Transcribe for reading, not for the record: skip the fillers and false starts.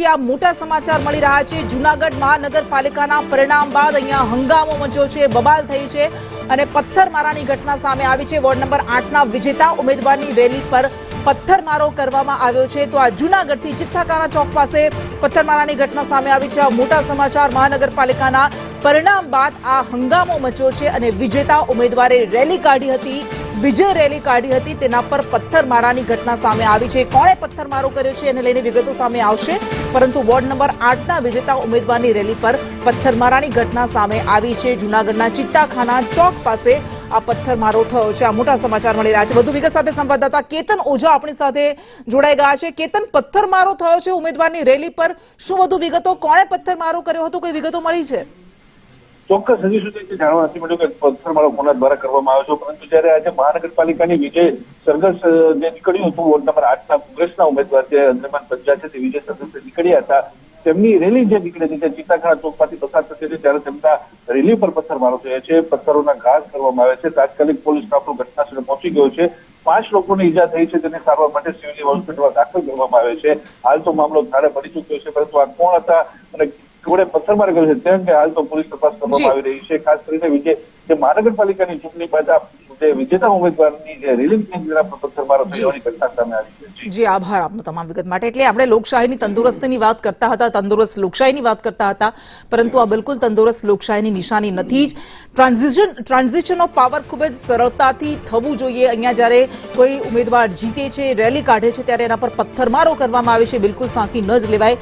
જુનાગઢથી આ મોટા સમાચાર મળી રહ્યા છે। જુનાગઢ મહાનગરપાલિકાના પરિણામ બાદ અહીંયા હંગામો મચ્યો છે, બબાલ થઈ છે અને પથ્થરમારાની ઘટના સામે આવી છે। વોર્ડ નંબર 8ના વિજેતા ઉમેદવારની રેલી પર પથ્થરમારો કરવામાં આવ્યો છે। તો આ જુનાગઢથી ચિત્તાખાના ચોક પાસે પથ્થરમારાની ઘટના સામે આવી છે। આ મોટા સમાચાર મહાનગરપાલિકાના પરિણામ બાદ આ હંગામો મચ્યો છે અને વિજેતા ઉમેદવારે રેલી કાઢી હતી, વિજય રેલી કાઢી હતી, તેના પર પથ્થરમારાની ઘટના સામે આવી છે। કોણે પથ્થરમારો કર્યો છે એને લઈને વિગતો સામે આવશે, પરંતુ વોર્ડ નંબર 8ના વિજેતા ઉમેદવારની રેલી પર પથ્થરમારાની ઘટના સામે આવી છે। જૂનાગઢના ચિત્તાખાના ચોક પાસે આ પથ્થરમારો થયો છે। આ મોટા સમાચાર મળી રહ્યા છે। વધુ વિગત સાથે સંવાદદાતા કેતન ઓઝા આપણી સાથે જોડાઈ ગયા છે। કેતન, પથ્થરમારો થયો છે ઉમેદવારની રેલી પર, શું વધુ વિગતો, કોણે પથ્થરમારો કર્યો હતો, કોઈ વિગતો મળી છે? ચોક્કસ હજી સુધી જાણવા નથી મળ્યું કે પથ્થરમારો કોના દ્વારા કરવામાં આવ્યો છે, પરંતુ જ્યારે આજે મહાનગરપાલિકાની વિજય સરઘસ જે નીકળ્યું હતું, વોર્ડ નંબર 8ના કોંગ્રેસના ઉમેદવાર જે અંજમાન પંજા છે તે વિજય સરઘસ નીકળ્યા હતા, તેમની રેલી જે નીકળી હતી તે ચિત્તાખાના ચોકમાંથી પસાર થતી હતી ત્યારે તેમના રેલી પર પથ્થરમારો થયો છે, પથ્થરોના ઘાસ કરવામાં આવે છે। તાત્કાલિક પોલીસ સ્ટાફ ઘટનાસ્થળે પહોંચી ગયો છે। 5 લોકોને ઈજા થઈ છે, તેને સારવાર માટે સિવિલ હોસ્પિટલમાં દાખલ કરવામાં આવે છે। હાલ તો મામલો થાળે પડી ચૂક્યો છે, પરંતુ આ કોણ હતા અને કોણે પથ્થરમારો કર્યો છે તે અંગે હાલ તો પોલીસ તપાસ કરવામાં આવી રહી છે। ખાસ કરીને વિજય જે મહાનગરપાલિકાની ચૂંટણી બાદ જે વિજેતા ઉમેદવારની જે રેલી પથ્થરમારો થવાની ઘટના સામે આવી છે। જી, આભાર આપનો તમામ વિગત માટે। એટલે આપણે લોકશાહીની તંદુરસ્તીની વાત કરતા હતા, તંદુરસ્ત લોકશાહીની વાત કરતા હતા, પરંતુ આ બિલકુલ તંદુરસ્ત લોકશાહીની નિશાની નથી જ। ટ્રાન્ઝિશન ઓફ પાવર ખૂબ જ સરળતાથી થવું જોઈએ। અહીંયા જ્યારે કોઈ ઉમેદવાર જીતે છે, રેલી કાઢે છે, ત્યારે એના પર પથ્થરમારો કરવામાં આવે છે, બિલકુલ સાંખી ન જ લેવાય।